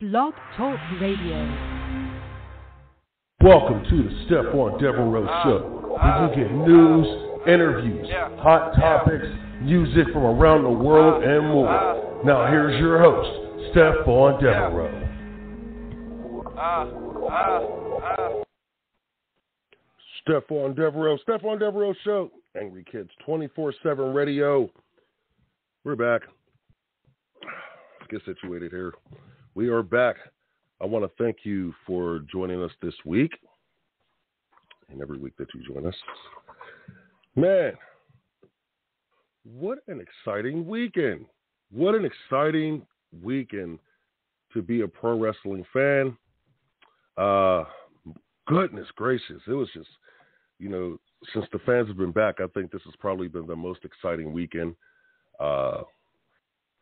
Blog Talk Radio. Welcome to the Stephon Devereux Show, where you get news, interviews, hot topics, music from around the world, and more. Now here's your host, Stephon Devereux. Stephon Devereux Show, Angry Kids 24/7 Radio. We're back. Let's get situated here. We are back. I want to thank you for joining us this week and every week that you join us. Man, what an exciting weekend. What an exciting weekend to be a pro wrestling fan. Goodness gracious. It was just, since the fans have been back, I think this has probably been the most exciting weekend.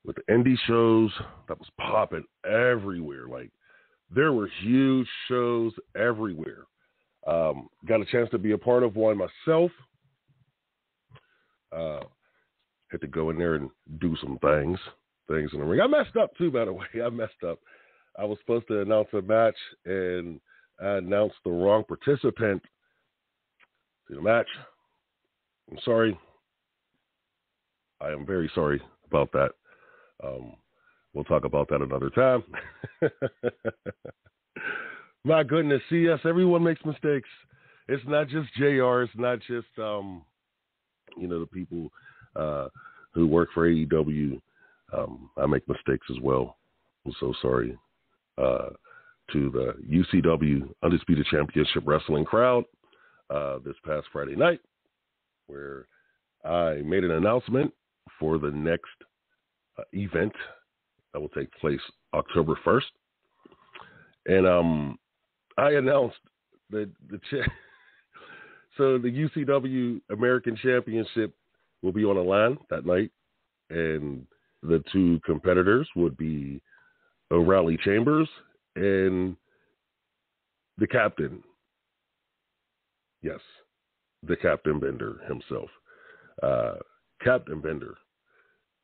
With the indie shows that was popping everywhere. Like, there were huge shows everywhere. Got a chance to be a part of one myself. Had to go in there and do some things in the ring. I messed up too, by the way. I messed up. I was supposed to announce a match, and I announced the wrong participant to the match. I'm sorry. I am very sorry about that. We'll talk about that another time. My goodness, see, yes, everyone makes mistakes. It's not just JR. It's not just, the people who work for AEW. I make mistakes as well. I'm so sorry to the UCW Undisputed Championship Wrestling crowd this past Friday night, where I made an announcement for the next event that will take place October 1st. And I announced that so the UCW American Championship will be on the line that night, and the two competitors would be O'Reilly Chambers and the captain. Yes, the Captain Bender himself. Captain Bender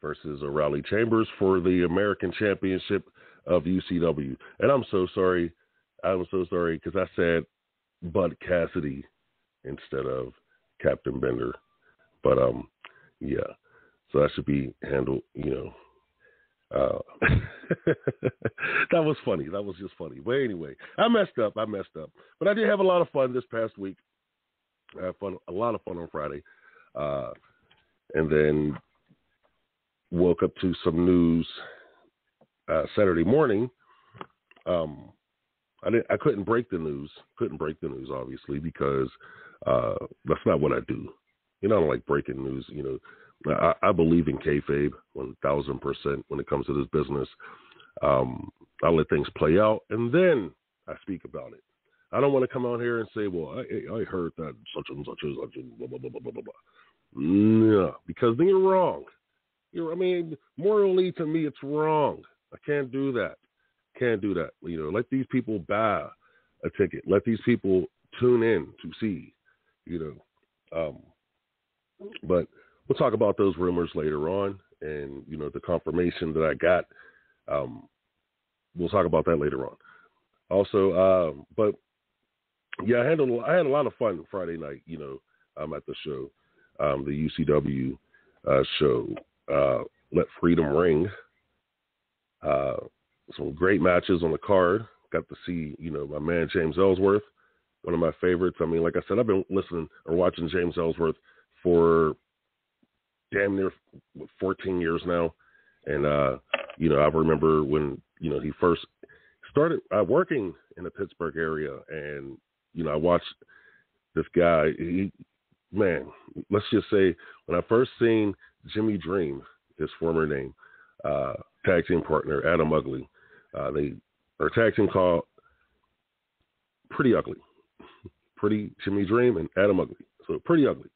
versus O'Reilly Chambers for the American Championship of UCW. And I'm so sorry. Because I said Bud Cassidy instead of Captain Bender. But, yeah. So that should be handled, that was funny. That was just funny. But anyway, I messed up. But I did have a lot of fun this past week. I had a lot of fun on Friday. And then woke up to some news Saturday morning. I couldn't break the news. Obviously, because that's not what I do. I don't like breaking news. I believe in kayfabe 1,000% when it comes to this business. I let things play out, and then I speak about it. I don't want to come out here and say, well, I heard that such and such, blah, blah, blah, blah, blah, blah. No, because then you're wrong. Morally, to me, it's wrong. I can't do that. Let these people buy a ticket. Let these people tune in to see, But we'll talk about those rumors later on, and, the confirmation that I got. We'll talk about that later on. Also, but, yeah, I had a lot of fun Friday night, at the show, the UCW show. Let Freedom Ring. Some great matches on the card. Got to see, my man James Ellsworth, one of my favorites. Like I said, I've been listening or watching James Ellsworth for damn near 14 years now. And, I remember when, he first started working in the Pittsburgh area, and, I watched this guy. Let's just say when I first seen Jimmy Dream, his former name, tag team partner, Adam Ugly. Our tag team called Pretty Ugly. Pretty Jimmy Dream and Adam Ugly. So Pretty Ugly.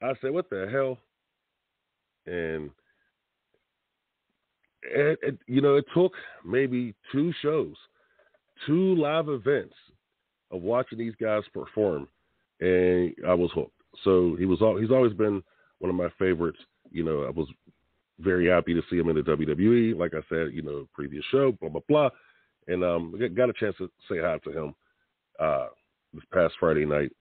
I said, what the hell? And it took maybe 2 shows, 2 live events of watching these guys perform, and I was hooked. So he's always been one of my favorites. I was very happy to see him in the WWE. Like I said, previous show, blah, blah, blah. And got a chance to say hi to him this past Friday night.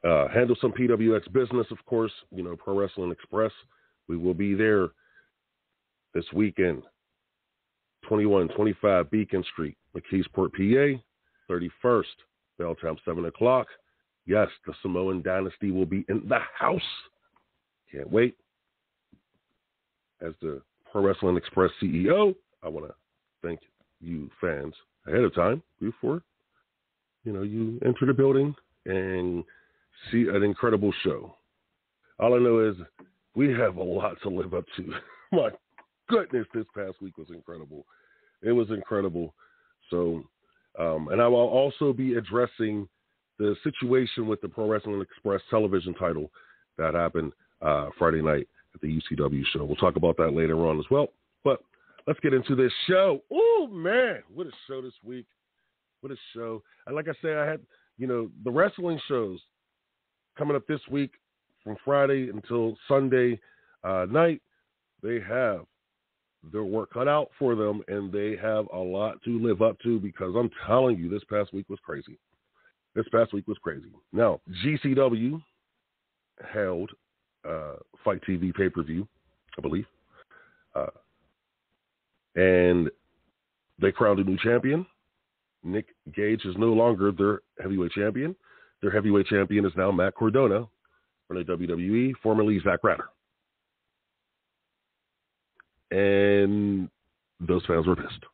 Handle some PWX business, of course, Pro Wrestling Express. We will be there this weekend, 2125 Beacon Street, Mckeesport, PA, 31st, bell time 7 o'clock. Yes, the Samoan Dynasty will be in the house. Can't wait. As the Pro Wrestling Express CEO, I want to thank you fans ahead of time before, you enter the building and see an incredible show. All I know is we have a lot to live up to. My goodness, this past week was incredible. It was incredible. So, and I will also be addressing the situation with the Pro Wrestling Express television title that happened Friday night at the UCW show. We'll talk about that later on as well. But let's get into this show. Oh, man, what a show this week. What a show. And like I said, I had, the wrestling shows coming up this week from Friday until Sunday night. They have their work cut out for them, and they have a lot to live up to because I'm telling you, this past week was crazy. Now, GCW held Fight TV pay-per-view, I believe. And they crowned a new champion. Nick Gage is no longer their heavyweight champion. Their heavyweight champion is now Matt Cordona from the WWE, formerly Zack Ryder. And those fans were pissed.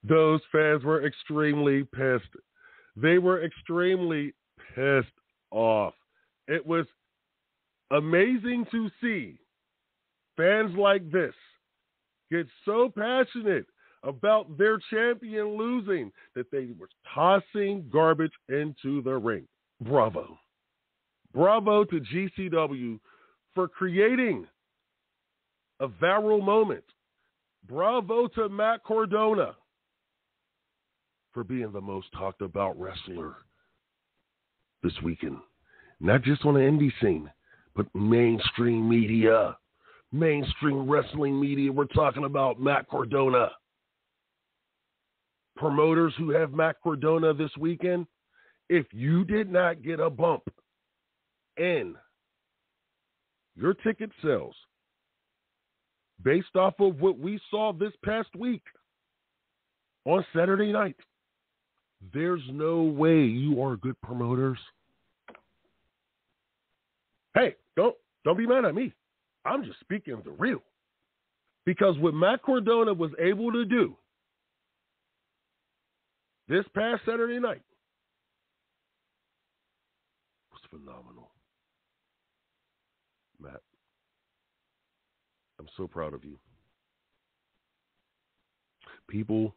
Those fans were extremely pissed. They were extremely pissed off. It was amazing to see fans like this get so passionate about their champion losing that they were tossing garbage into the ring. Bravo. Bravo to GCW for creating a viral moment. Bravo to Matt Cordona for being the most talked about wrestler this weekend. Not just on the indie scene, but mainstream media. Mainstream wrestling media. We're talking about Matt Cordona. Promoters who have Matt Cordona this weekend, if you did not get a bump in your ticket sales based off of what we saw this past week on Saturday night, there's no way you are good promoters. Hey, don't be mad at me. I'm just speaking the real. Because what Matt Cordona was able to do this past Saturday night was phenomenal. Matt, I'm so proud of you. People,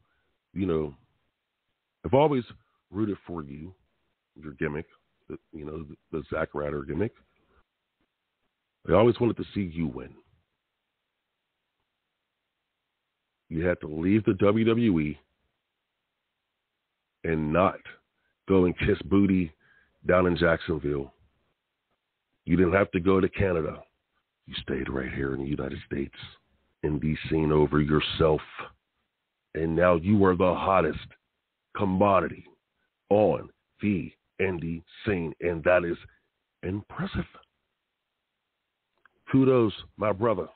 have always rooted for you, your gimmick, the Zack Ryder gimmick. They always wanted to see you win. You had to leave the WWE and not go and kiss booty down in Jacksonville. You didn't have to go to Canada. You stayed right here in the United States. Indie scene over yourself. And now you are the hottest commodity on the indie scene. And that is impressive. Kudos, my brother.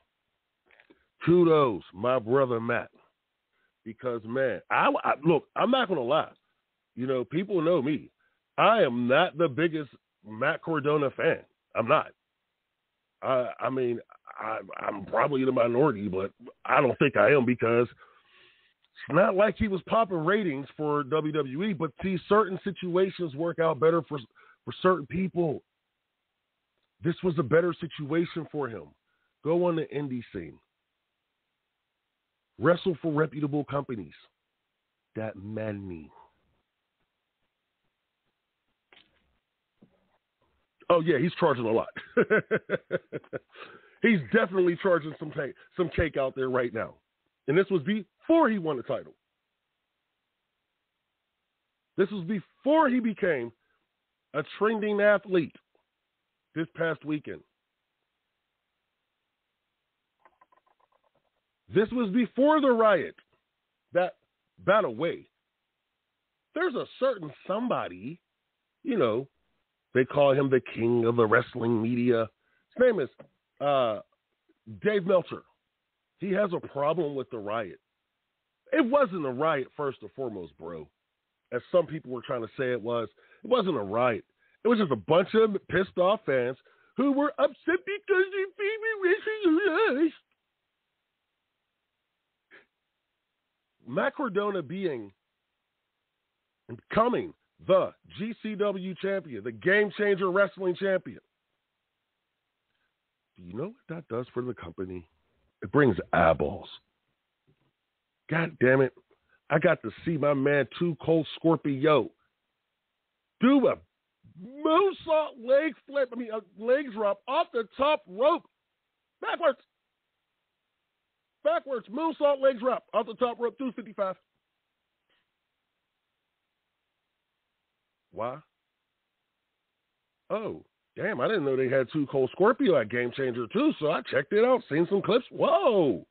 Kudos, my brother Matt. Because, man, look, I'm not going to lie. People know me. I am not the biggest Matt Cordona fan. I'm not. I mean, I'm probably the minority, but I don't think I am because it's not like he was popping ratings for WWE, but see, certain situations work out better for certain people. This was a better situation for him. Go on the indie scene. Wrestle for reputable companies. That money. Oh, yeah, he's charging a lot. He's definitely charging some cake out there right now. And this was before he won the title. This was before he became a trending athlete this past weekend. This was before the riot. That, by the way, there's a certain somebody, you know, they call him the king of the wrestling media. His name is Dave Meltzer. He has a problem with the riot. It wasn't a riot, first and foremost, bro. As some people were trying to say it was. It wasn't a riot. It was just a bunch of pissed off fans who were upset because their favorite wrestler lost. Matt Cordona becoming the GCW champion, the Game Changer Wrestling champion. Do you know what that does for the company? It brings eyeballs. God damn it. I got to see my man Too Cold Scorpio do a moonsault leg flip. A leg drop off the top rope. Backwards. Moonsault leg drop off the top rope. 255. Why? Oh, damn. I didn't know they had Too Cold Scorpio at Game Changer too, so I checked it out, seen some clips. Whoa.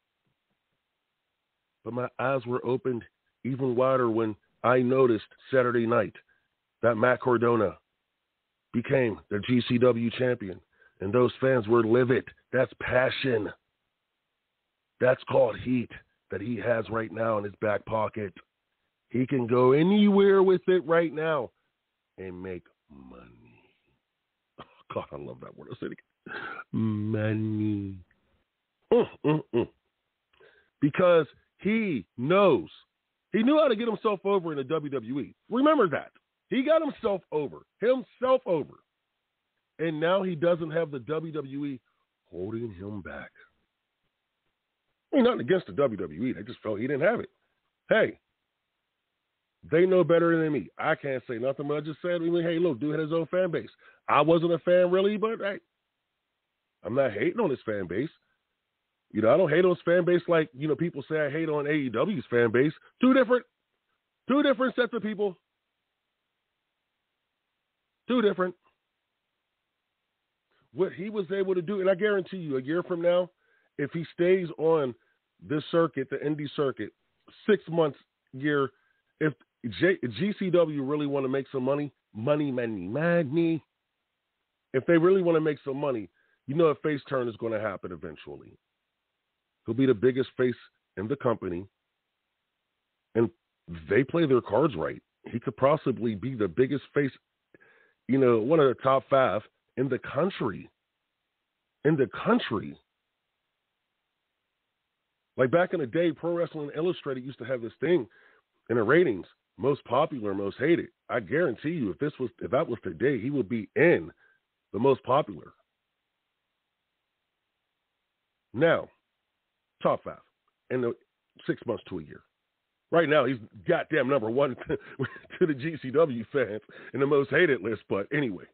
But my eyes were opened even wider when I noticed Saturday night that Matt Cordona became the GCW champion. And those fans were livid. That's passion. That's called heat that he has right now in his back pocket. He can go anywhere with it right now and make money. Oh, God, I love that word. I said it again. Money. Because he knows. He knew how to get himself over in the WWE. Remember that. He got himself over. And now he doesn't have the WWE holding him back. I mean, nothing against the WWE. They just felt he didn't have it. Hey, they know better than me. I can't say nothing, but I just said, hey, look, dude had his own fan base. I wasn't a fan really, but hey, I'm not hating on his fan base. You know, I don't hate on his fan base like, you know, people say I hate on AEW's fan base. Two different sets of people. Two different. What he was able to do, and I guarantee you, a year from now, if he stays on this circuit, the indie circuit, 6 months, year, if GCW really want to make some money, if they really want to make some money, you know a face turn is going to happen eventually. He'll be the biggest face in the company, and they play their cards right. He could possibly be the biggest face, you know, one of the top 5 in the country. Like back in the day, Pro Wrestling Illustrated used to have this thing in the ratings, most popular, most hated. I guarantee you, if that was today, he would be in the most popular. Now, top 5 in the 6 months to a year. Right now, he's goddamn number 1 to the GCW fans in the most hated list. But anyway,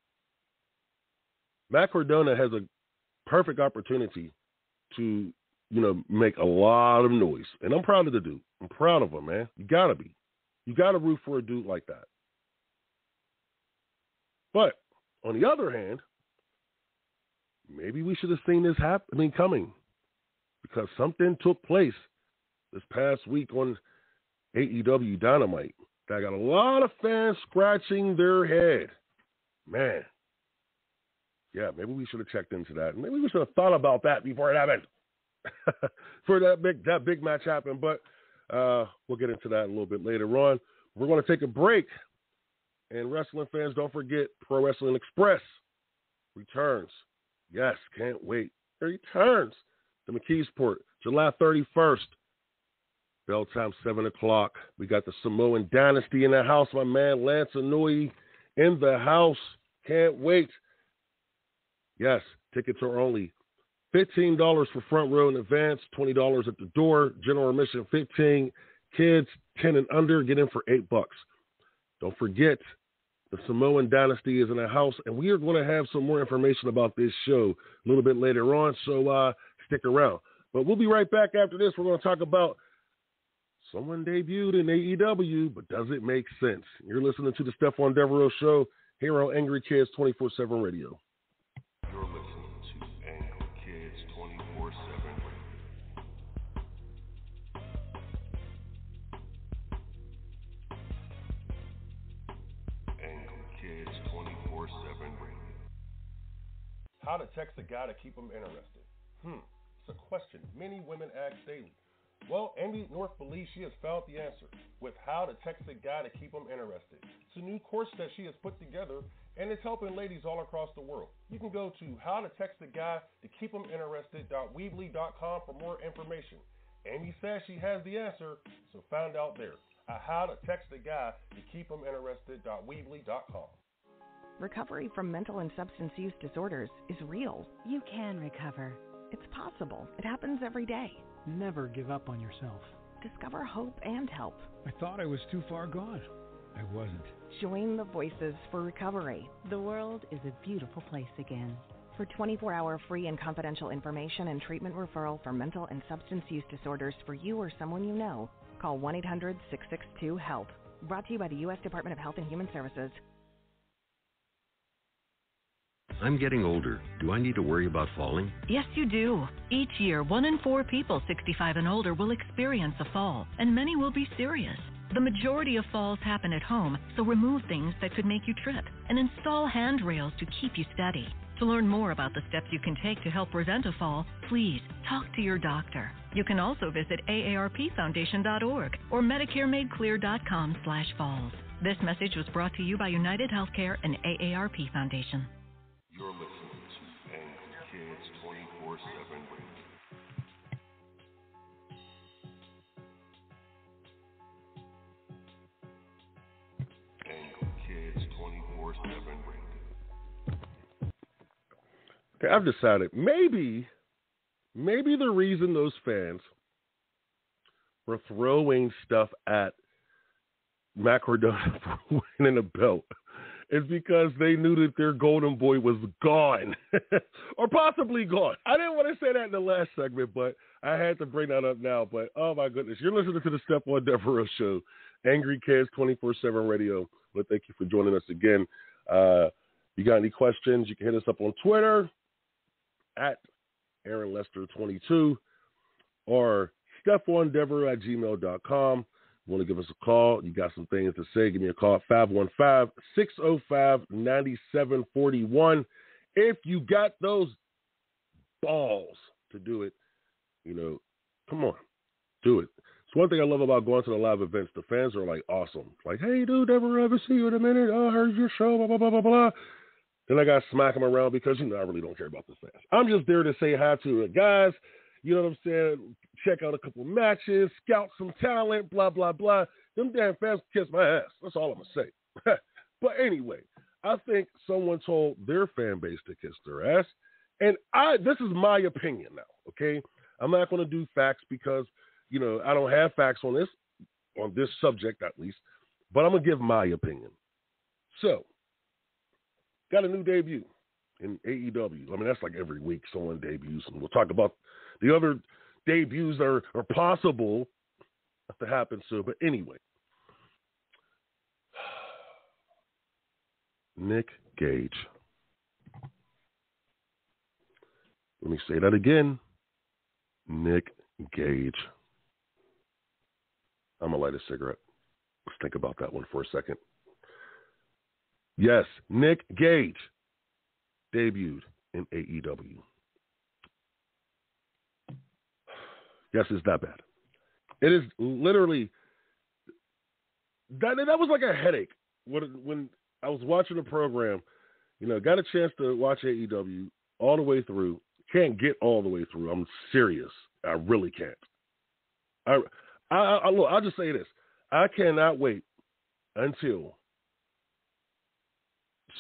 Matt Cordona has a perfect opportunity to, you know, make a lot of noise. And I'm proud of the dude. I'm proud of him, man. You got to be. You got to root for a dude like that. But on the other hand, maybe we should have seen this coming, because something took place this past week on AEW Dynamite that got a lot of fans scratching their head. Man. Yeah, maybe we should have checked into that. Maybe we should have thought about that before it happened. For that big match happened. But we'll get into that a little bit later on. We're going to take a break. And wrestling fans, don't forget, Pro Wrestling Express returns. Yes, can't wait. It returns to Mckeesport, July 31st. Bell time, 7 o'clock. We got the Samoan Dynasty in the house. My man Lance Inouye in the house. Can't wait. Yes, tickets are only $15 for front row in advance, $20 at the door. General admission, 15. Kids 10 and under get in for $8. Don't forget, the Samoan Dynasty is in the house, and we are going to have some more information about this show a little bit later on, so stick around. But we'll be right back after this. We're going to talk about someone debuted in AEW, but does it make sense? You're listening to the Stephon Devereux Show here on Angry Kids 24/7 Radio. You're listening to Angry Kids 24/7 Radio. How to text a guy to keep him interested? It's a question many women ask daily. Well, Amy North believes she has found the answer with How to Text a Guy to Keep Him Interested. It's a new course that she has put together, and it's helping ladies all across the world. You can go to howtotextaguy-to-keep-him-interested.weebly.com for more information. Amy says she has the answer, so find out there at howtotextaguy-to-keep-him-interested.weebly.com. Recovery from mental and substance use disorders is real. You can recover. It's possible. It happens every day. Never give up on yourself. Discover hope and help. I thought I was too far gone. I wasn't. Join the Voices for Recovery. The world is a beautiful place again. For 24-hour free and confidential information and treatment referral for mental and substance use disorders for you or someone you know, call 1-800-662-HELP. Brought to you by the U.S. Department of Health and Human Services. I'm getting older. Do I need to worry about falling? Yes, you do. Each year, 1 in 4 people 65 and older will experience a fall, and many will be serious. The majority of falls happen at home, so remove things that could make you trip and install handrails to keep you steady. To learn more about the steps you can take to help prevent a fall, please talk to your doctor. You can also visit aarpfoundation.org or MedicareMadeClear.com/falls. This message was brought to you by United Healthcare and AARP Foundation. You're listening to Angry Kids 24/7 Radio. Angry Kids 24/7 Radio. Okay, I've decided maybe the reason those fans were throwing stuff at Cordona for winning a belt is because they knew that their golden boy was gone or possibly gone. I didn't want to say that in the last segment, but I had to bring that up now. But, oh, my goodness, you're listening to the Stephon Devereux Show, Angry Kids 24/7 Radio. Well, thank you for joining us again. You got any questions, you can hit us up on Twitter at AaronLester22 or StephonDevereux@gmail.com. You want to give us a call, you got some things to say, give me a call at 515-605-9741. If you got those balls to do it, come on, do it. It's one thing I love about going to the live events. The fans are like awesome. Like, hey, dude, never ever see you in a minute. Oh, I heard your show, blah, blah, blah, blah, blah. Then I got to smack them around because, I really don't care about the fans. I'm just there to say hi to the guys. You know what I'm saying? Check out a couple matches, scout some talent, blah, blah, blah. Them damn fans kiss my ass. That's all I'm going to say. But anyway, I think someone told their fan base to kiss their ass. And this is my opinion now, okay? I'm not going to do facts because, I don't have facts on this subject at least. But I'm going to give my opinion. So, got a new debut in AEW. I mean, that's like every week someone debuts. And we'll talk about the other debuts that are possible to happen soon. But anyway, Nick Gage. Let me say that again. Nick Gage. I'm going to light a cigarette. Let's think about that one for a second. Yes, Nick Gage debuted in AEW. Yes, it's that bad. It is literally that was like a headache when I was watching the program. Got a chance to watch AEW all the way through. Can't get all the way through. I'm serious. I really can't. Look, I'll just say this. I cannot wait until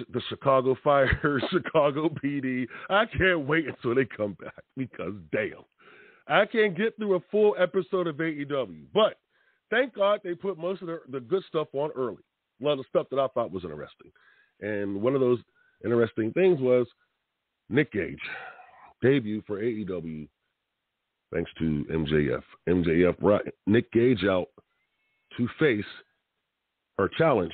the Chicago Fire, Chicago PD. I can't wait until they come back because, damn, I can't get through a full episode of AEW. But thank God they put most of the good stuff on early. A lot of stuff that I thought was interesting. And one of those interesting things was Nick Gage debut for AEW thanks to MJF. MJF brought Nick Gage out to face or challenge,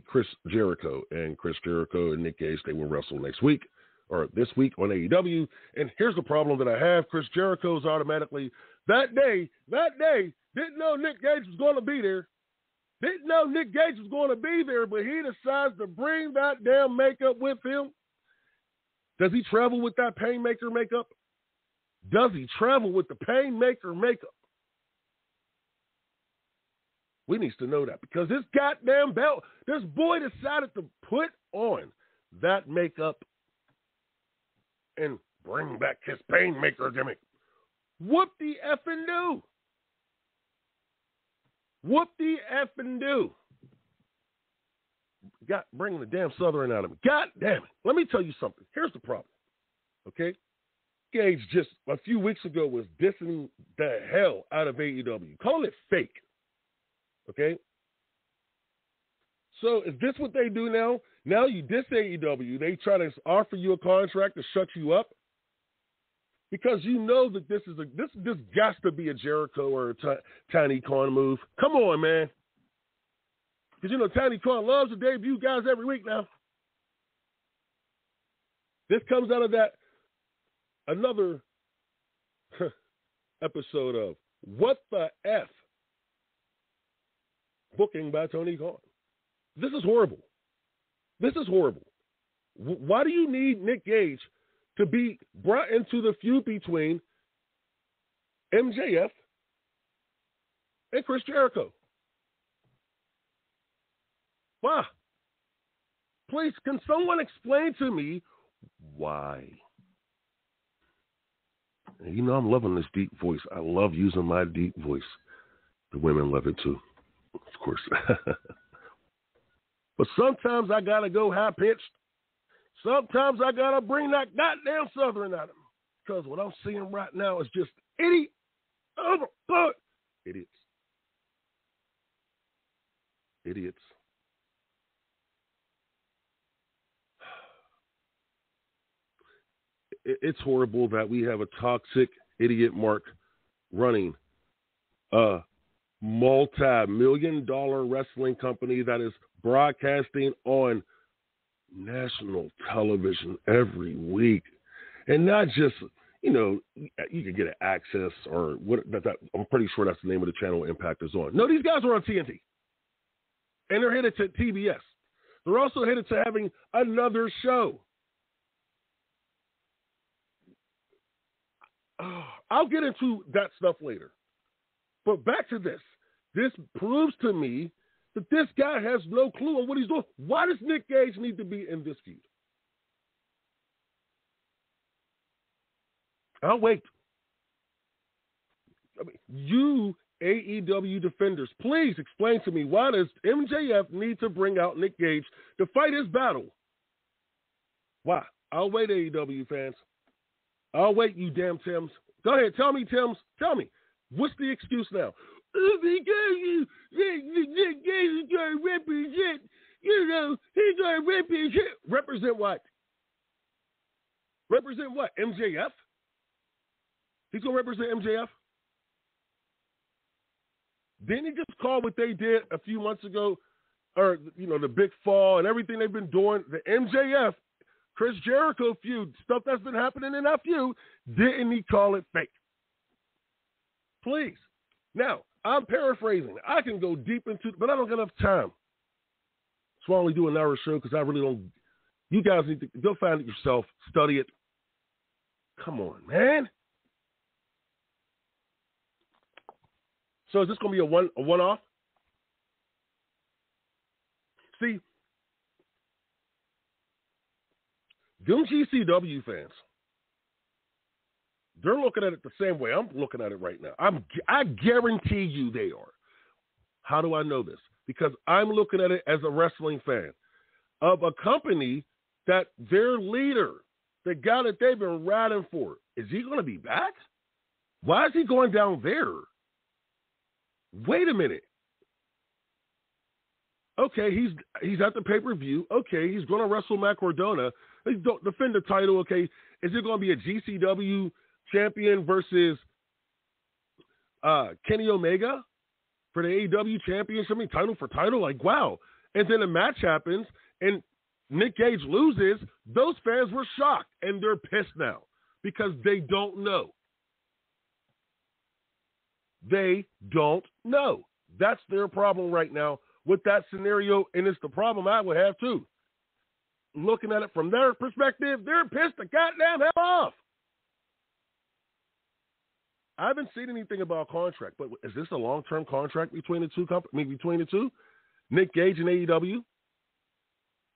Chris Jericho. And Chris Jericho and Nick Gage, they will wrestle next week or this week on AEW. And here's the problem that I have. Chris Jericho's automatically that day, didn't know Nick Gage was going to be there. Didn't know Nick Gage was going to be there, but he decides to bring that damn makeup with him. Does he travel with that Painmaker makeup? Does he travel with the Painmaker makeup? We need to know that because this goddamn belt, this boy decided to put on that makeup and bring back his Painmaker gimmick. Whoop the effing do. Whoop the effing do. Bringing the damn Southern out of me. God damn it. Let me tell you something. Here's the problem. Okay? Gage just a few weeks ago was dissing the hell out of AEW. Call it fake. Okay? So is this what they do now? Now you diss AEW. They try to offer you a contract to shut you up. Because you know that this got to be a Jericho or a Tiny Khan move. Come on, man. Because, you know, Tiny Khan loves to debut guys every week now. This comes out of that another episode of What the F? Booking by Tony Khan. This is horrible. This is horrible. Why do you need Nick Gage to be brought into the feud between MJF and Chris Jericho? Why? Please, can someone explain to me why? And you know I'm loving this deep voice. I love using my deep voice. The women love it too, of course. But sometimes I got to go high-pitched. Sometimes I got to bring that goddamn Southern out of me. Because what I'm seeing right now is just idiots. Idiots. It's horrible that we have a toxic idiot Mark running a multi-million-dollar wrestling company that is broadcasting on national television every week. And not just, you know, you can get an Access or what. I'm pretty sure that's the name of the channel Impact is on. No, these guys are on TNT. And they're headed to TBS. They're also headed to having another show. I'll get into that stuff later. But back to this. This proves to me that this guy has no clue on what he's doing. Why does Nick Gage need to be in this feud? I'll wait. I mean, you AEW defenders, please explain to me, why does MJF need to bring out Nick Gage to fight his battle? Why? I'll wait, AEW fans. I'll wait, you damn Tims. Go ahead, tell me, Tims. Tell me. What's the excuse now? Because Nick Gage is going to represent, you know, he's going to represent. Represent what? Represent what? MJF? He's going to represent MJF? Didn't he just call what they did a few months ago, or, you know, the big fall and everything they've been doing, the MJF, Chris Jericho feud, stuff that's been happening in that feud, didn't he call it fake? Please. Now, I'm paraphrasing. I can go deep into it, but I don't get enough time. So I only do an hour show because I really don't. You guys need to go find it yourself, study it. Come on, man. So is this going to be a one-off? See, them GCW fans, they're looking at it the same way I'm looking at it right now. I guarantee you they are. How do I know this? Because I'm looking at it as a wrestling fan of a company that their leader, the guy that they've been riding for, is he going to be back? Why is he going down there? Wait a minute. Okay, he's at the pay-per-view. Okay, he's going to wrestle Matt Cordona. He's defend the title. Okay, is it going to be a GCW champion versus Kenny Omega for the AEW championship? I mean, title for title. Like, wow. And then a match happens, and Nick Gage loses. Those fans were shocked, and they're pissed now because they don't know. They don't know. That's their problem right now with that scenario, and it's the problem I would have too. Looking at it from their perspective, they're pissed the goddamn hell off. I haven't seen anything about contract, but is this a long-term contract between the two between the two? Nick Gage and AEW?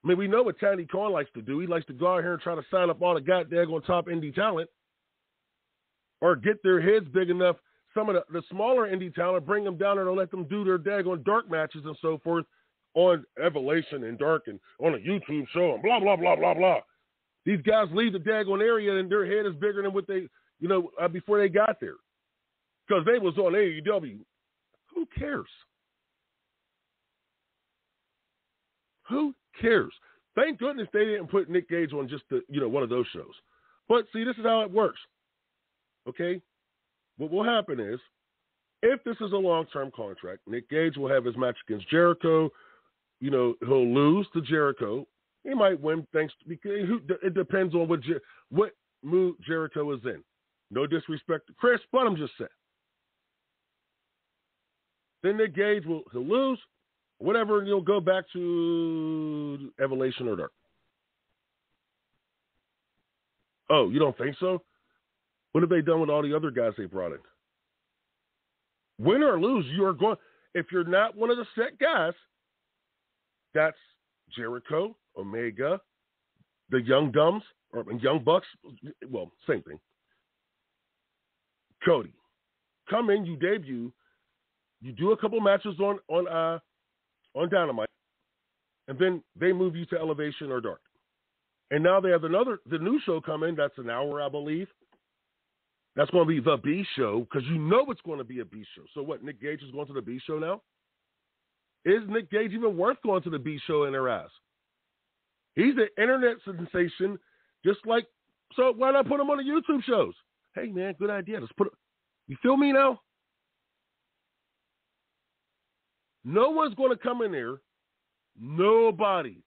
I mean, we know what Tiny Khan likes to do. He likes to go out here and try to sign up all the goddamn top indie talent or get their heads big enough. Some of the smaller indie talent, bring them down there and let them do their daggone dark matches and so forth on Evolution and Dark and on a YouTube show and blah, blah, blah, blah, blah. These guys leave the daggone area and their head is bigger than what they, before they got there. Because they was on AEW. Who cares? Who cares? Thank goodness they didn't put Nick Gage on just one of those shows. But see, this is how it works. Okay? What will happen is, if this is a long-term contract, Nick Gage will have his match against Jericho. He'll lose to Jericho. He might win because it depends on what mood Jericho is in. No disrespect to Chris, but I'm just saying. Then Nick Gage he'll lose, whatever, and he'll go back to Evolution or Dark. Oh, you don't think so? What have they done with all the other guys they brought in? Win or lose, you are going. If you're not one of the set guys, that's Jericho, Omega, the Young Dumbs, or Young Bucks. Well, same thing. Cody, come in, you debut, you do a couple matches on Dynamite, and then they move you to Elevation or Dark. And now they have the new show coming. That's an hour, I believe. That's going to be the B show because it's going to be a B show. So what, Nick Gage is going to the B show now? Is Nick Gage even worth going to the B show in their eyes? He's an internet sensation, just like, so why not put him on the YouTube shows? Hey, man, good idea. Let's you feel me now? No one's going to come in there. Nobody.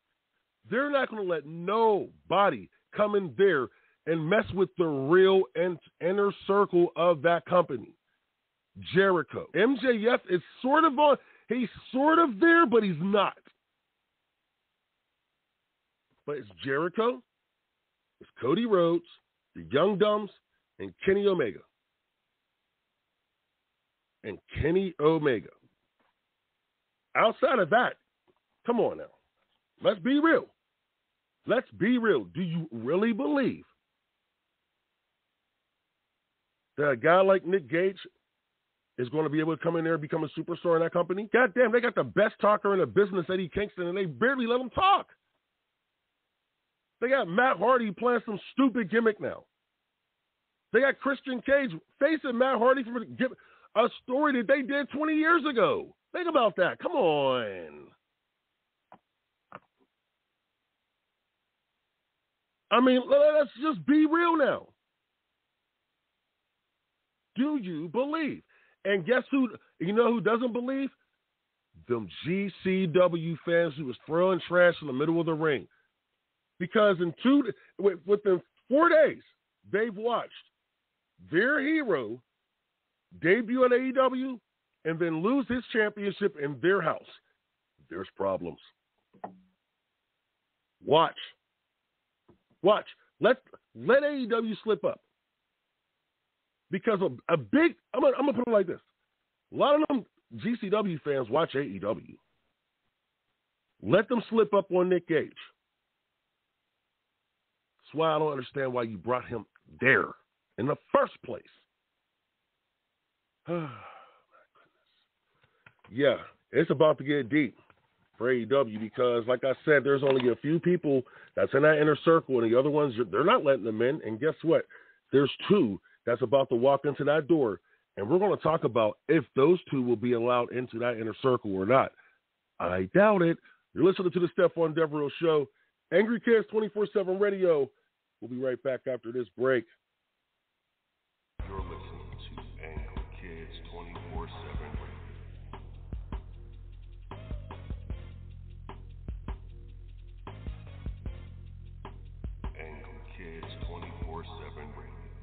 They're not going to let nobody come in there and mess with the real inner circle of that company. Jericho. MJF is sort of he's sort of there, but he's not. But it's Jericho, it's Cody Rhodes, the Young Dumbs, and Kenny Omega. Outside of that, come on now. Let's be real. Do you really believe that a guy like Nick Gage is going to be able to come in there and become a superstar in that company? God damn, they got the best talker in the business, Eddie Kingston, and they barely let him talk. They got Matt Hardy playing some stupid gimmick now. They got Christian Cage facing Matt Hardy from a story that they did 20 years ago. Think about that. Come on. I mean, let's just be real now. Do you believe? And guess who? You know who doesn't believe? Them GCW fans who was throwing trash in the middle of the ring. Because within 4 days, they've watched their hero debut at AEW and then lose his championship in their house. There's problems. Watch. Let AEW slip up. Because I'm gonna put it like this. A lot of them GCW fans watch AEW. Let them slip up on Nick Gage. That's why I don't understand why you brought him there in the first place. Oh, my goodness. Yeah, it's about to get deep for AEW because, like I said, there's only a few people that's in that inner circle, and the other ones, they're not letting them in. And guess what? There's two that's about to walk into that door, and we're going to talk about if those two will be allowed into that inner circle or not. I doubt it. You're listening to the Stephon Devereux Show, Angry Kids 24/7 Radio. We'll be right back after this break. You're listening to Angry Kids 24/7 Radio. Angry Kids 24/7 Radio.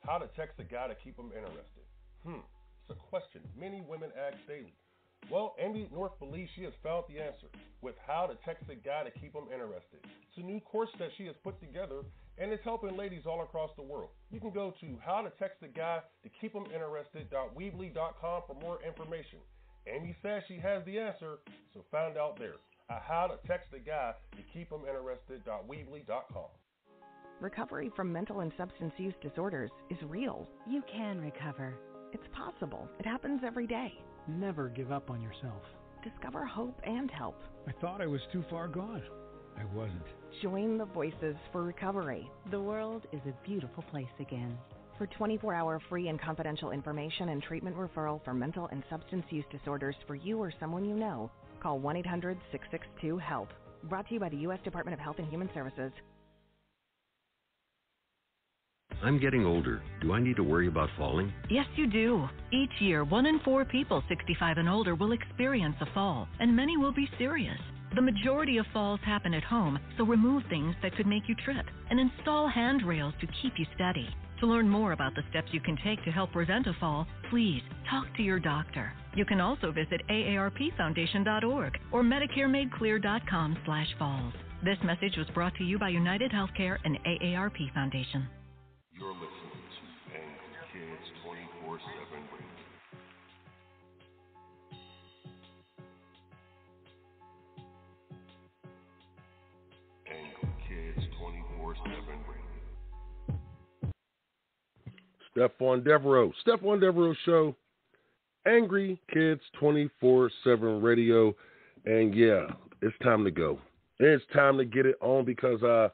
How to text a guy to keep him interested. It's a question many women ask daily. Well, Amy North believes she has found the answer with How to Text a Guy to Keep Him Interested. It's a new course that she has put together, and it's helping ladies all across the world. You can go to howtotextaguytokeephiminterested.weebly.com for more information. Amy says she has the answer, so find out there at howtotextaguytokeephiminterested.weebly.com. Recovery from mental and substance use disorders is real. You can recover. It's possible. It happens every day. Never give up on yourself. Discover hope and help. I thought I was too far gone. I wasn't. Join the Voices for Recovery. The world is a beautiful place again. For 24-hour free and confidential information and treatment referral for mental and substance use disorders for you or someone you know, call 1-800-662-HELP. Brought to you by the U.S. Department of Health and Human Services. I'm getting older. Do I need to worry about falling? Yes, you do. Each year, 1 in 4 people 65 and older will experience a fall, and many will be serious. The majority of falls happen at home, so remove things that could make you trip and install handrails to keep you steady. To learn more about the steps you can take to help prevent a fall, please talk to your doctor. You can also visit aarpfoundation.org or medicaremadeclear.com/falls. This message was brought to you by United Healthcare and AARP Foundation. You're listening to Angry Kids 24/7 Radio. Angry Kids 24/7 Radio. Stephon Devereux. Stephon Devereux Show. Angry Kids 24/7 Radio. And yeah, it's time to go. It's time to get it on because, all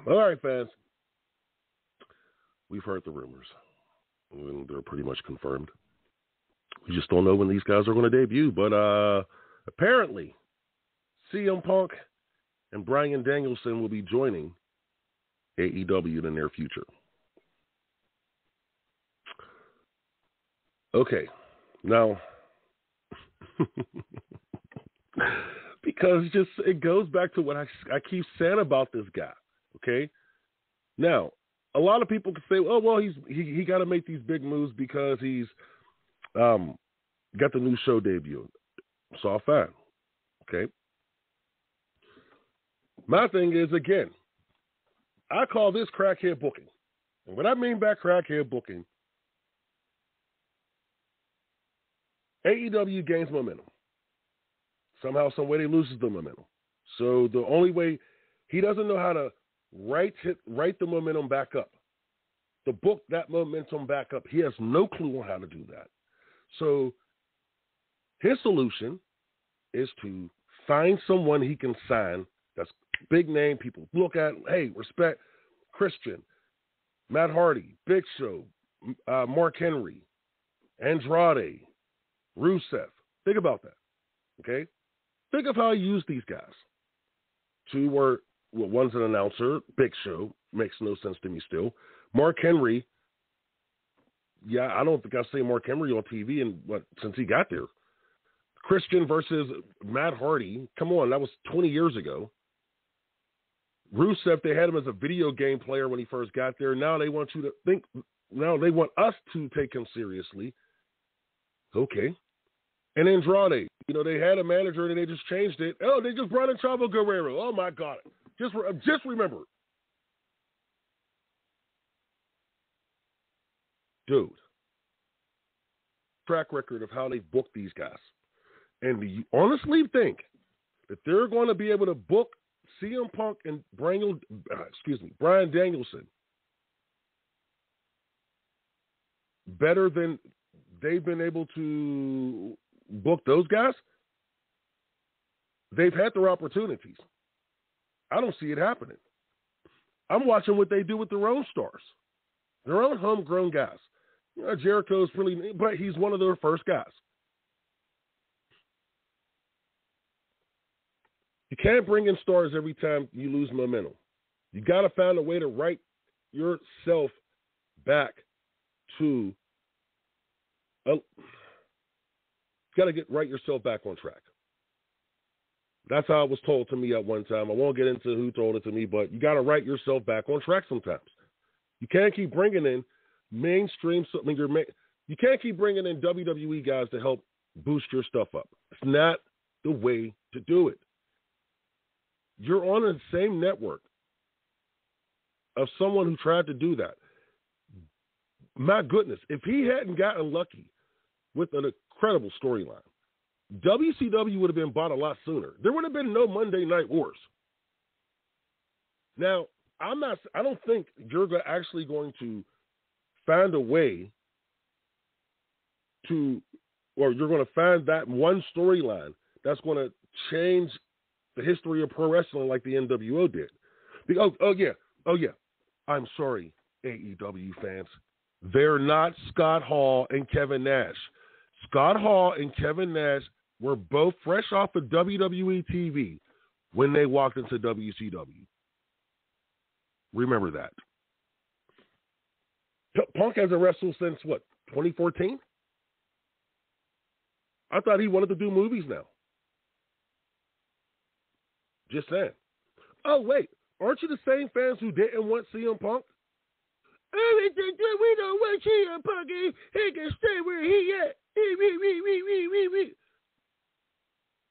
right, fans. We've heard the rumors. They're pretty much confirmed. We just don't know when these guys are going to debut. But apparently, CM Punk and Bryan Danielson will be joining AEW in the near future. Okay. Now, because it goes back to what I keep saying about this guy. Okay. Now, a lot of people can say, "Oh, well, he got to make these big moves because he's got the new show debut." It's all fine, okay. My thing is, again, I call this crackhead booking, and what I mean by crackhead booking, AEW gains momentum. Somehow, some way, they loses the momentum. So the only way, he doesn't know how to right the momentum back up, to book that momentum back up. He has no clue on how to do that. So his solution is to find someone he can sign that's big name, people look at, hey, respect, Christian, Matt Hardy, Big Show, Mark Henry, Andrade, Rusev. Think about that, okay? Think of how he used these guys. Two were, well, one's an announcer, Big Show, makes no sense to me still. Mark Henry, yeah, I don't think I've seen Mark Henry on TV since he got there. Christian versus Matt Hardy, come on, that was 20 years ago. Rusev, they had him as a video game player when he first got there. Now they want you to think, now they want us to take him seriously. Okay. And Andrade, they had a manager and they just changed it. Oh, they just brought in Chavo Guerrero. Oh, my God. Just remember. Dude. Track record of how they book these guys. And do you honestly think that they're going to be able to book CM Punk and Bryan Danielson better than they've been able to book those guys? They've had their opportunities. I don't see it happening. I'm watching what they do with their own stars, their own homegrown guys. Jericho's really, but he's one of their first guys. You can't bring in stars every time you lose momentum. You got to find a way to right yourself back to. Got to right yourself back on track. That's how it was told to me at one time. I won't get into who told it to me, but you got to right yourself back on track sometimes. You can't keep bringing in mainstream. You You can't keep bringing in WWE guys to help boost your stuff up. It's not the way to do it. You're on the same network of someone who tried to do that. My goodness, if he hadn't gotten lucky with an incredible storyline, WCW would have been bought a lot sooner. There would have been no Monday Night Wars. Now, I don't think you're actually going to find a way or you're going to find that one storyline that's going to change the history of pro wrestling like the NWO did. Oh yeah. I'm sorry, AEW fans. They're not Scott Hall and Kevin Nash. Scott Hall and Kevin Nash were both fresh off of WWE TV when they walked into WCW. Remember that. Punk hasn't wrestled since, 2014? I thought he wanted to do movies now. Just saying. Oh, wait. Aren't you the same fans who didn't want CM Punk? We don't want CM Punk. He can stay where he at.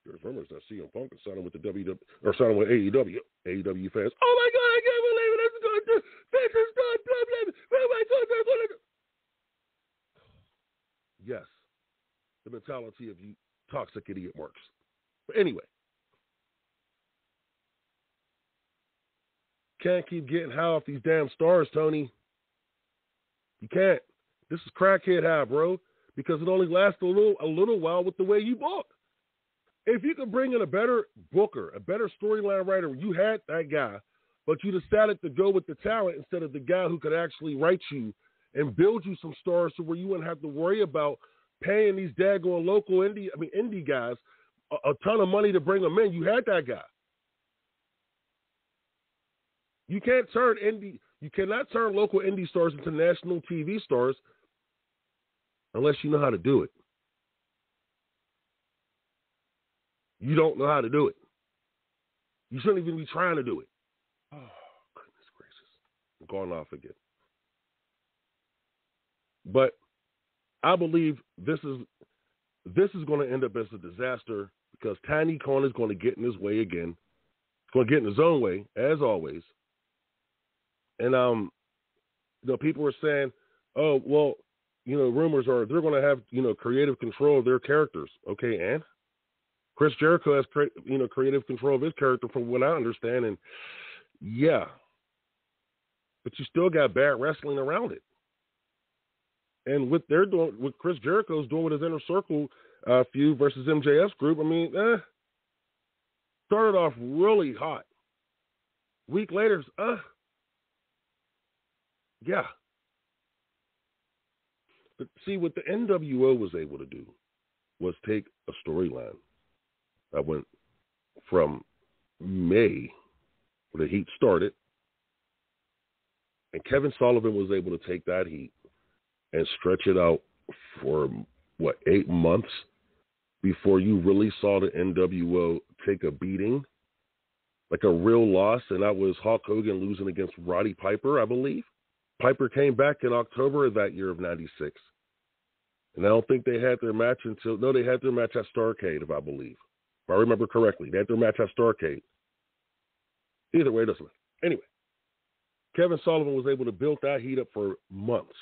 There's rumors that CM Punk is signing with the WWE or signing with AEW. AEW fans. Oh my God! I can't believe it. This is going to. This is going to. Blah, blah, blah. Oh my God! They're going to. Yes, the mentality of you toxic idiot works. But anyway, can't keep getting high off these damn stars, Tony. You can't. This is crackhead high, bro. Because it only lasts a little while with the way you book. If you could bring in a better booker, a better storyline writer, you had that guy, but you decided to go with the talent instead of the guy who could actually write you and build you some stars to where you wouldn't have to worry about paying these daggone local indie guys a ton of money to bring them in. You had that guy. You cannot turn local indie stars into national TV stars unless you know how to do it. You don't know how to do it. You shouldn't even be trying to do it. Oh, goodness gracious. I'm going off again. But I believe this is going to end up as a disaster because Tiny Khan is going to get in his way again. He's going to get in his own way, as always. And, people are saying, oh, well, rumors are they're going to have, creative control of their characters. Okay, and? Chris Jericho has, creative control of his character from what I understand. And, yeah. But you still got bad wrestling around it. And what they're doing, what Chris Jericho's doing with his Inner Circle feud versus MJF's group, started off really hot. Week later, yeah. But see, what the NWO was able to do was take a storyline that went from May, where the heat started, and Kevin Sullivan was able to take that heat and stretch it out for, 8 months before you really saw the NWO take a beating, like a real loss, and that was Hulk Hogan losing against Roddy Piper, I believe. Piper came back in October of that year of 96. And I don't think they had their match they had their match at Starrcade, if I believe. If I remember correctly. They had their match at Starrcade. Either way, it doesn't matter. Anyway, Kevin Sullivan was able to build that heat up for months.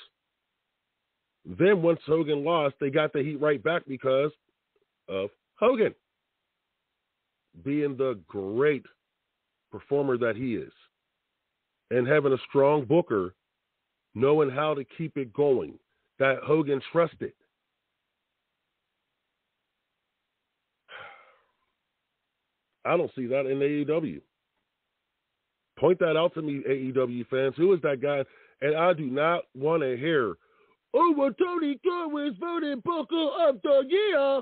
Then once Hogan lost, they got the heat right back because of Hogan being the great performer that he is and having a strong booker, knowing how to keep it going, that Hogan trusted. I don't see that in AEW. Point that out to me, AEW fans. Who is that guy? And I do not want to hear, oh, well, Tony Khan was voted Booker of the Year.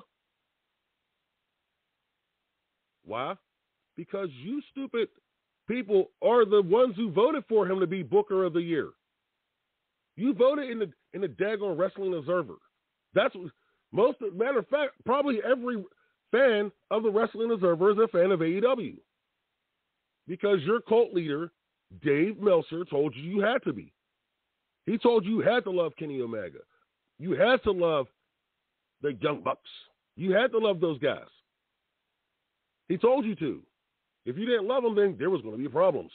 Why? Because you stupid people are the ones who voted for him to be Booker of the Year. You voted in the daggone Wrestling Observer. That's what, matter of fact, probably every fan of the Wrestling Observer is a fan of AEW. Because your cult leader, Dave Meltzer, told you you had to be. He told you had to love Kenny Omega. You had to love the Young Bucks. You had to love those guys. He told you to. If you didn't love them, then there was going to be problems.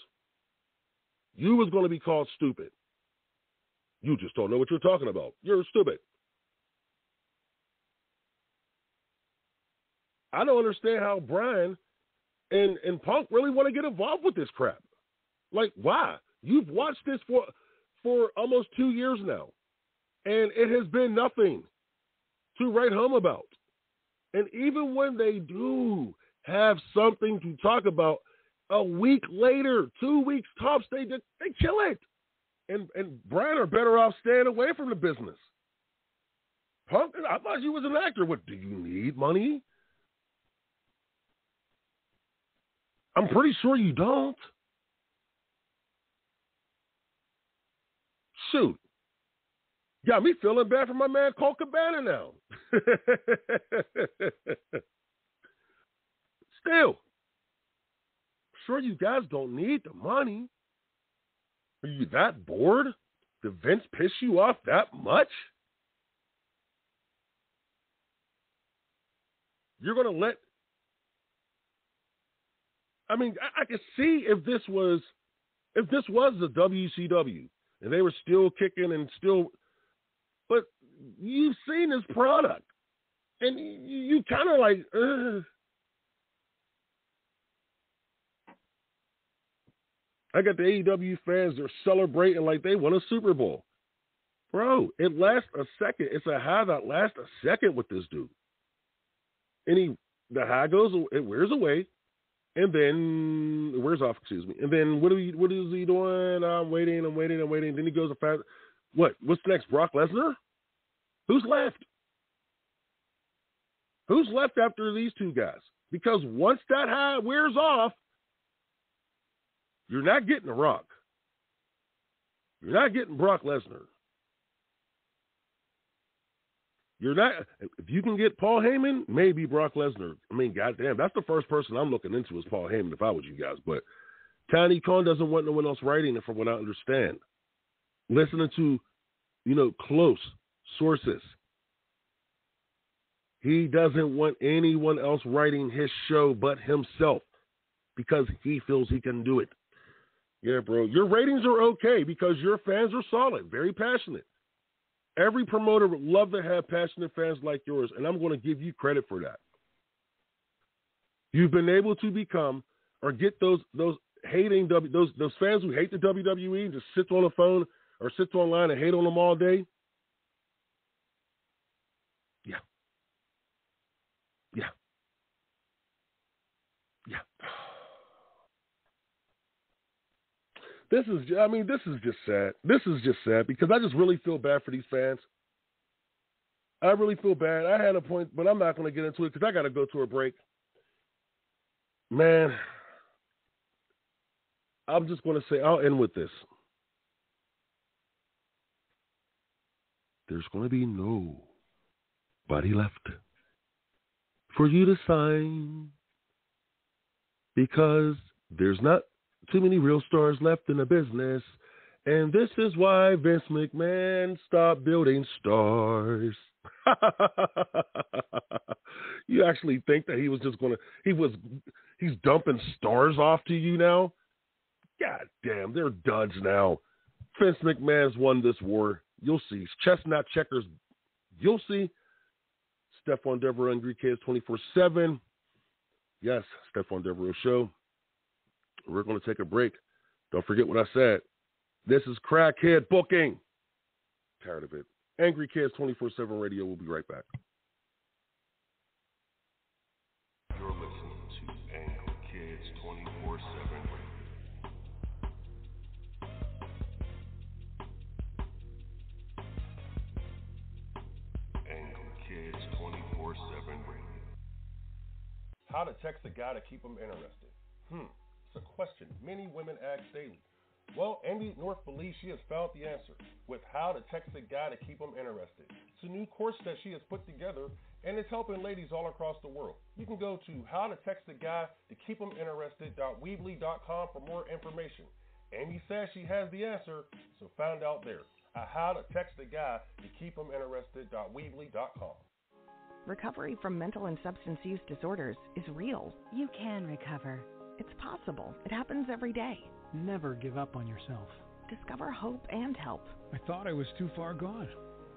You was going to be called stupid. You just don't know what you're talking about. You're stupid. I don't understand how Bryan and Punk really want to get involved with this crap. Like, why? You've watched this for almost 2 years now, and it has been nothing to write home about. And even when they do have something to talk about, a week later, 2 weeks tops, they kill it. And Bryan are better off staying away from the business. Punk, I thought you was an actor. What, do you need money? I'm pretty sure you don't. Shoot. Got me feeling bad for my man Colt Cabana now. Still, sure you guys don't need the money. Are you that bored? Did Vince piss you off that much? You're going to let... I mean, I could see if this was the WCW and they were still kicking and still... But you've seen this product, and you kind of like, I got the AEW fans, they're celebrating like they won a Super Bowl. Bro, it lasts a second. It's a high that lasts a second with this dude. And the high goes, it wears away, and then it wears off, excuse me. And then what is he doing? I'm waiting. Then he goes a fast. What's next? Brock Lesnar? Who's left? Who's left after these two guys? Because once that high wears off, you're not getting The Rock. You're not getting Brock Lesnar. You're not. If you can get Paul Heyman, maybe Brock Lesnar. I mean, goddamn, that's the first person I'm looking into is Paul Heyman if I was you guys. But Tony Khan doesn't want no one else writing it from what I understand. Listening to, close sources. He doesn't want anyone else writing his show but himself because he feels he can do it. Yeah, bro. Your ratings are okay because your fans are solid, very passionate. Every promoter would love to have passionate fans like yours, and I'm going to give you credit for that. You've been able to become or get those hating those fans who hate the WWE and just sit on the phone or sit online and hate on them all day. Yeah. This is just sad. This is just sad because I just really feel bad for these fans. I really feel bad. I had a point, but I'm not going to get into it because I got to go to a break. Man, I'm just going to say, I'll end with this. There's going to be nobody left for you to sign because there's not too many real stars left in the business. And this is why Vince McMahon stopped building stars. You actually think that he was just going to, he's dumping stars off to you now? God damn, they're duds now. Vince McMahon's won this war. You'll see. Chestnut checkers. You'll see. Stephon Devereux and Greek Kids 24/7. Yes, Stephon Devereux Show. We're going to take a break. Don't forget what I said. This is Crackhead Booking. Tired of it. Angry Kids 24/7 Radio. We'll be right back. You're listening to Angry Kids 24/7 Radio. Angry Kids 24/7 Radio. How to text a guy to keep him interested? It's a question many women ask daily. Well, Amy North believes she has found the answer with How to Text a Guy to Keep Him Interested. It's a new course that she has put together, and it's helping ladies all across the world. You can go to howtotextaguy.weebly.com for more information. Amy says she has the answer, so find out there. How to text a guy to keep him interested.weebly.com. Recovery from mental and substance use disorders is real. You can recover. It's possible. It happens every day. Never give up on yourself. Discover hope and help. I thought I was too far gone.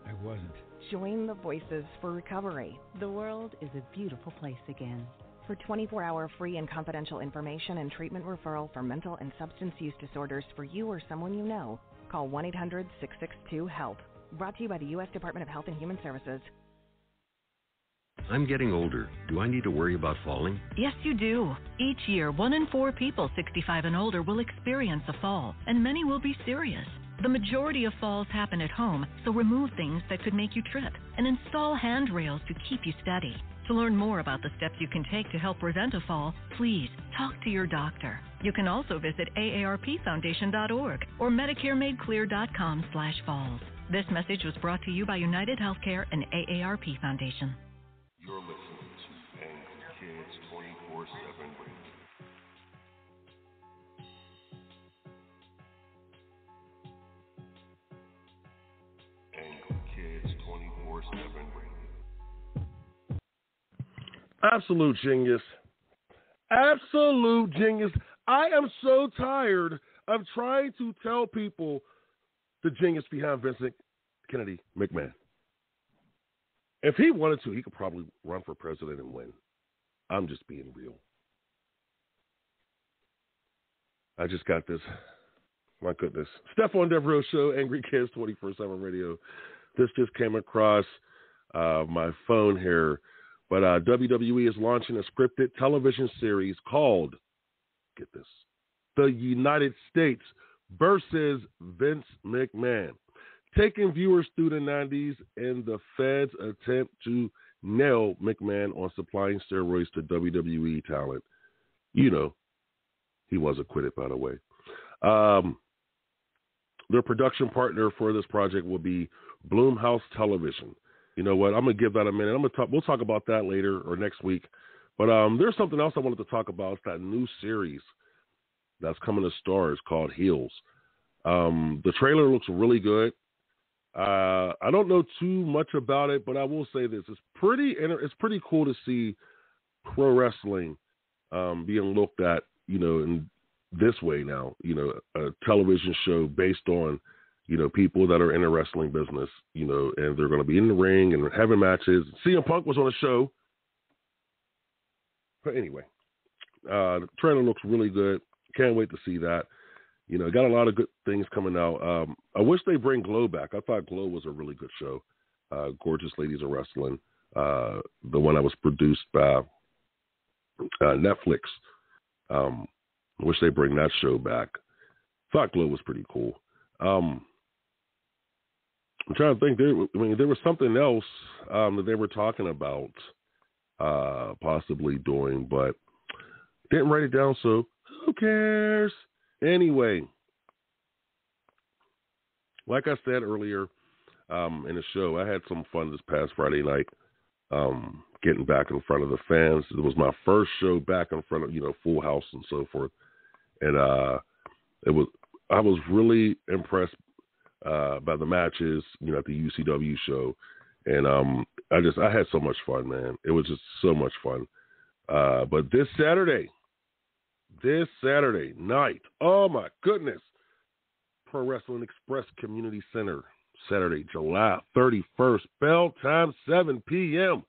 I wasn't. Join the Voices for Recovery. The world is a beautiful place again. For 24-hour free and confidential information and treatment referral for mental and substance use disorders for you or someone you know, call 1-800-662-HELP. Brought to you by the U.S. Department of Health and Human Services. I'm getting older. Do I need to worry about falling? Yes, you do. Each year, 1 in 4 people 65 and older will experience a fall, and many will be serious. The majority of falls happen at home, so remove things that could make you trip and install handrails to keep you steady. To learn more about the steps you can take to help prevent a fall, please talk to your doctor. You can also visit aarpfoundation.org or MedicareMadeClear.com/falls. This message was brought to you by United Healthcare and AARP Foundation. You're listening to Angry Kids 24/7 Radio. Angry Kids 24/7 Radio. Absolute genius. Absolute genius. I am so tired of trying to tell people the genius behind Vincent Kennedy McMahon. If he wanted to, he could probably run for president and win. I'm just being real. I just got this. My goodness. Stephon Devereux Show, Angry Kids 24/7 Radio. This just came across my phone here. But WWE is launching a scripted television series called, get this, The United States versus Vince McMahon, taking viewers through the 90s and the Fed's attempt to nail McMahon on supplying steroids to WWE talent. You know, he was acquitted, by the way. Their production partner for this project will be Pwx Television. You know what? I'm going to give that a minute. We'll talk about that later or next week. But there's something else I wanted to talk about. It's that new series that's coming to Stars called Heels. The trailer looks really good. I don't know too much about it, but I will say this: it's pretty cool to see pro wrestling being looked at, you know, in this way now. You know, a television show based on, you know, people that are in the wrestling business, you know, and they're going to be in the ring and having matches. CM Punk was on the show. But anyway, the trailer looks really good. Can't wait to see that. You know, got a lot of good things coming out. I wish they bring Glow back. I thought Glow was a really good show. Gorgeous Ladies of Wrestling. The one that was produced by Netflix. I wish they bring that show back. Thought Glow was pretty cool. I'm trying to think. There was something else that they were talking about possibly doing, but didn't write it down, so who cares? Anyway, like I said earlier in the show, I had some fun this past Friday night getting back in front of the fans. It was my first show back in front of, you know, Full House and so forth. And I was really impressed by the matches, you know, at the UCW show. And I had so much fun, man. It was just so much fun. But this Saturday night, oh my goodness, Pro Wrestling Express Community Center, Saturday, July 31st, bell time 7 p.m.,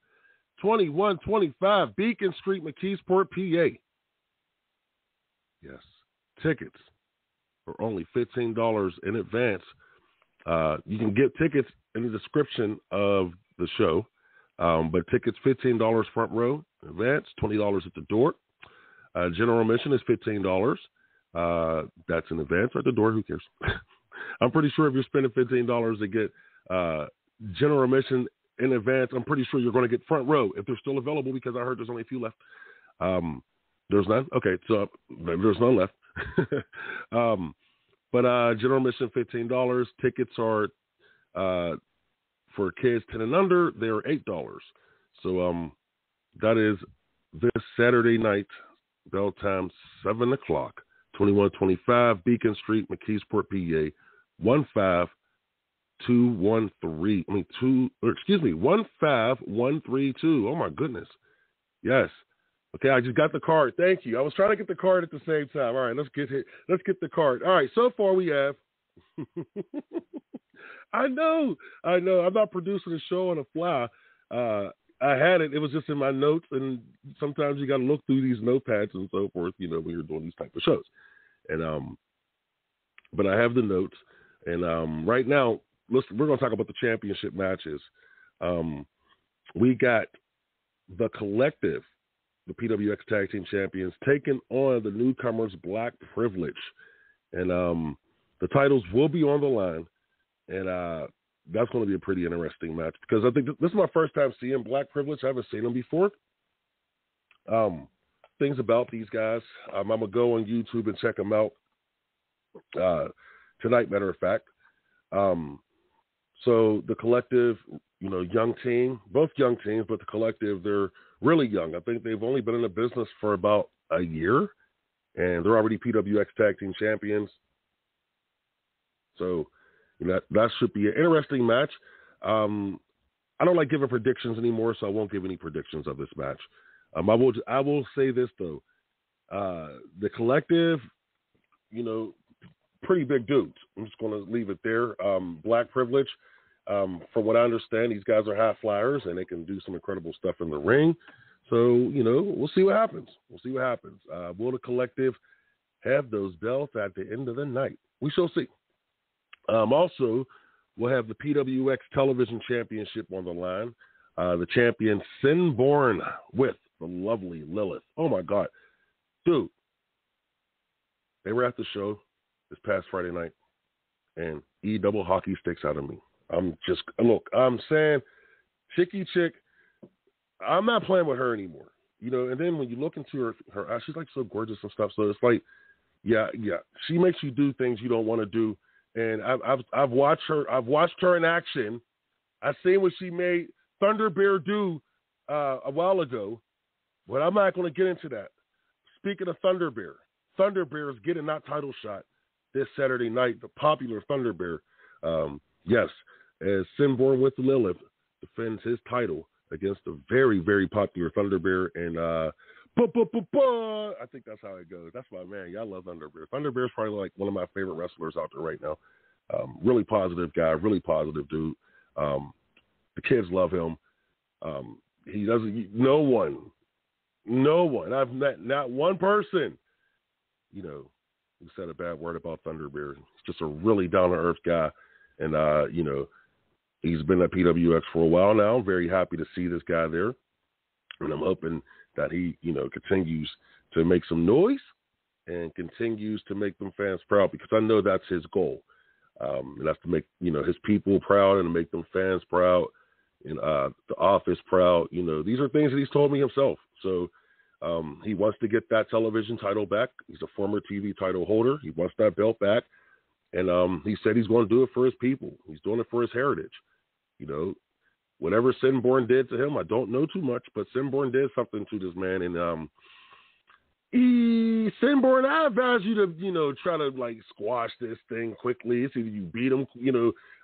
2125 Beacon Street, Mckeesport, PA. Yes, tickets are only $15 in advance. You can get tickets in the description of the show, but tickets $15 front row, advance, $20 at the door. General admission is $15. That's in advance or at the door. Who cares? I'm pretty sure if you're spending $15 to get general admission in advance, I'm pretty sure you're going to get front row if they're still available, because I heard there's only a few left. There's none? Okay, so there's none left. But general admission $15. Tickets are for kids 10 and under, they're $8. So that is this Saturday night, bell time 7 o'clock, 2125 Beacon Street, Mckeesport, PA, 15125. 213. 15132. Oh my goodness. Yes. Okay, I just got the card. Thank you. I was trying to get the card at the same time. All right, let's get the card. All right, so far we have I know. I'm not producing a show on the fly. I had it. It was just in my notes, and sometimes you got to look through these notepads and so forth, when you're doing these type of shows. And but I have the notes, and right now, listen, we're going to talk about the championship matches. We got the Collective, the Pwx Tag Team Champions, taking on the newcomers Black Privilege, and the titles will be on the line. And that's going to be a pretty interesting match because I think this is my first time seeing Black Privilege. I haven't seen them before. Things about these guys, I'm going to go on YouTube and check them out tonight, matter of fact. So the Collective, young team, both young teams, but the Collective, they're really young. I think they've only been in the business for about a year, and they're already Pwx Tag Team Champions. So that should be an interesting match. I don't like giving predictions anymore, so I won't give any predictions of this match. I will say this though: the Collective, pretty big dudes. I'm just going to leave it there. Black Privilege, from what I understand, these guys are high flyers and they can do some incredible stuff in the ring. So we'll see what happens. Will the Collective have those belts at the end of the night? We shall see. Also, we'll have the Pwx Television Championship on the line. The champion, Sinborn, with the lovely Lilith. Oh, my God. Dude, they were at the show this past Friday night, and double hockey sticks out of me. I'm saying, Chicky Chick, I'm not playing with her anymore. And then when you look into her eyes, she's like so gorgeous and stuff. So it's like, yeah, she makes you do things you don't want to do. And I've watched her in action. I've seen what she made Thunder Bear do a while ago, but I'm not going to get into that. Speaking of Thunder Bear is getting that title shot this Saturday night. The popular Thunder Bear, yes, as Sinborn with Lilith defends his title against the very, very popular Thunder Bear, and I think that's how it goes. That's my man. Y'all love Thunder Bear. Thunder Bear is probably like one of my favorite wrestlers out there right now. Really positive guy, really positive dude. The kids love him. He doesn't. No one. I've met not one person, who said a bad word about Thunder Bear. He's just a really down to earth guy, and he's been at PWX for a while now. I'm very happy to see this guy there, and I'm hoping that he, continues to make some noise and continues to make them fans proud, because I know that's his goal. And that's to make, his people proud and to make them fans proud and the office proud. These are things that he's told me himself. So he wants to get that television title back. He's a former TV title holder. He wants that belt back. And he said he's going to do it for his people. He's doing it for his heritage. Whatever Sinborn did to him, I don't know too much, but Sinborn did something to this man. And Sinborn, I advise you to, try to squash this thing quickly. It's either you beat him,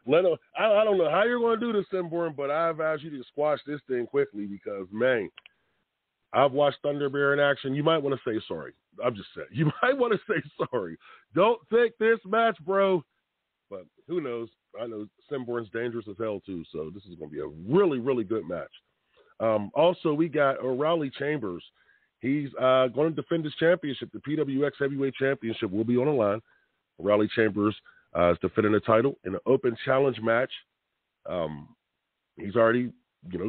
let him. I don't know how you're going to do this, Sinborn, but I advise you to squash this thing quickly because, man, I've watched Thunder Bear in action. You might want to say sorry. I'm just saying. You might want to say sorry. Don't take this match, bro. But who knows? I know Sinborn's dangerous as hell, too, so this is going to be a really, really good match. Also, we got O'Reilly Chambers. He's going to defend his championship. The Pwx Heavyweight Championship will be on the line. O'Reilly Chambers is defending the title in an open challenge match. He's already,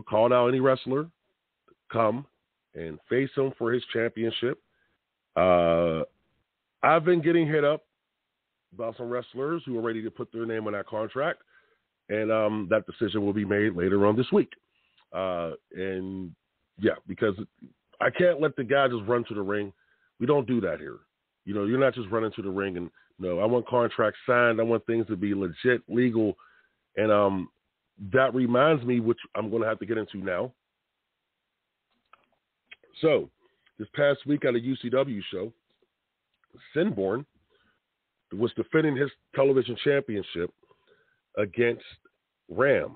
called out any wrestler to come and face him for his championship. I've been getting hit up about some wrestlers who are ready to put their name on that contract, and that decision will be made later on this week. Because I can't let the guy just run to the ring. We don't do that here. You're not just running to the ring. And no, I want contracts signed. I want things to be legit, legal. And that reminds me, which I'm going to have to get into now. So this past week at a UCW show, Sinborn was defending his television championship against Ram,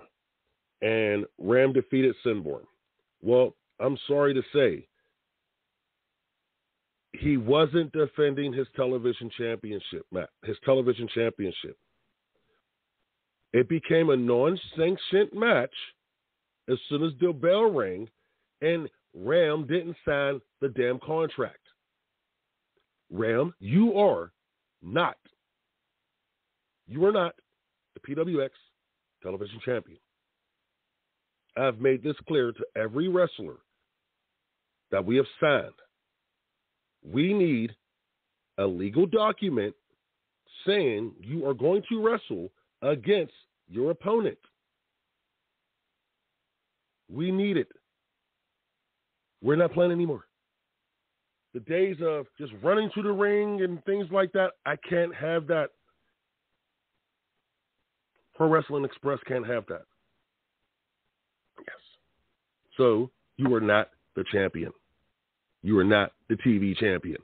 and Ram defeated Sinborn. Well, I'm sorry to say, he wasn't defending his television championship, Matt. His television championship. It became a non-sanctioned match as soon as the bell rang, and Ram didn't sign the damn contract. Ram, you are not the PWX television champion. I've made this clear to every wrestler that we have signed. We need a legal document saying you are going to wrestle against your opponent. We need it. We're not playing anymore. The days of just running to the ring and things like that, I can't have that. Pro Wrestling Express can't have that. Yes. So you are not the champion. You are not the TV champion.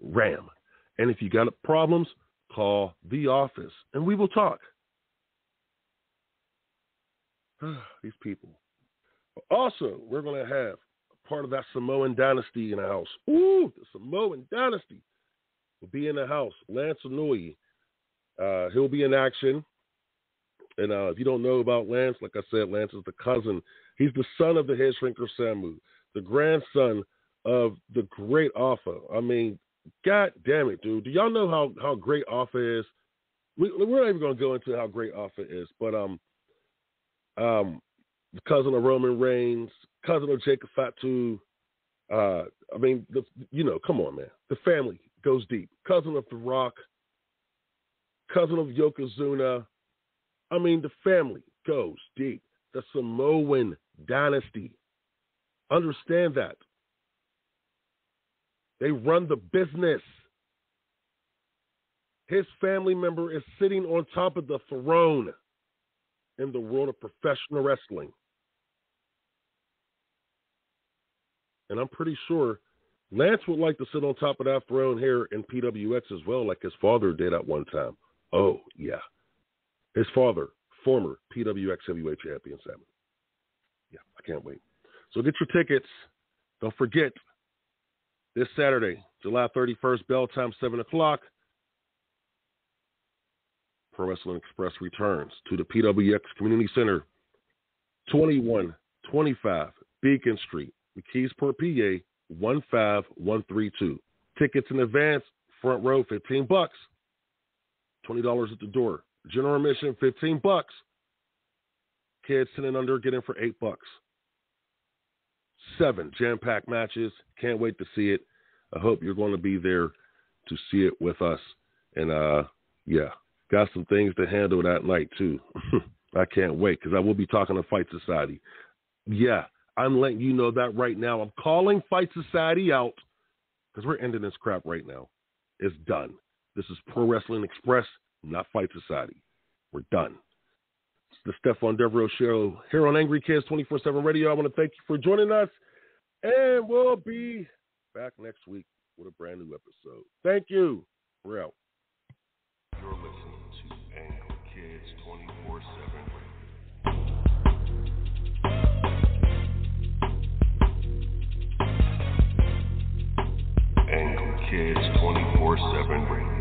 Ram. And if you got problems, call the office and we will talk. These people. Also, we're going to have part of that Samoan dynasty in the house. Ooh, the Samoan dynasty will be in the house. Lance Inouye, he'll be in action. And if you don't know about Lance, like I said, Lance is the cousin. He's the son of the head shrinker Samu, the grandson of the great Alpha. I mean, God damn it, dude. Do y'all know how great Alpha is? We're not even going to go into how great Alpha is, but the cousin of Roman Reigns, cousin of Jacob Fatu. I mean, come on, man. The family goes deep. Cousin of The Rock, cousin of Yokozuna. I mean, the family goes deep. The Samoan dynasty. Understand that. They run the business. His family member is sitting on top of the throne in the world of professional wrestling. And I'm pretty sure Lance would like to sit on top of that throne here in PWX as well, like his father did at one time. Oh, yeah. His father, former PWX heavyweight champion, Sam. Yeah, I can't wait. So get your tickets. Don't forget, this Saturday, July 31st, bell time, 7 o'clock, Pro Wrestling Express returns to the PWX Community Center, 2125 Beacon Street, Mckeesport, PA, 15132. Tickets in advance, front row, $15. $20 at the door. General admission, $15. Kids 10 and under get in for $8. 7 jam-packed matches. Can't wait to see it. I hope you're going to be there to see it with us. And, yeah, got some things to handle that night, too. I can't wait because I will be talking to Fight Society. Yeah, I'm letting you know that right now. I'm calling Fight Society out because we're ending this crap right now. It's done. This is Pro Wrestling Express, not Fight Society. We're done. It's the Stephon Devereux Show here on Angry Kids 24/7 Radio. I want to thank you for joining us, and we'll be back next week with a brand new episode. Thank you. We're out. You're listening to Angry Kids 24/7 Radio. Angry Kids 24/7 Radio.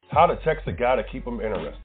How to text a guy to keep him interested.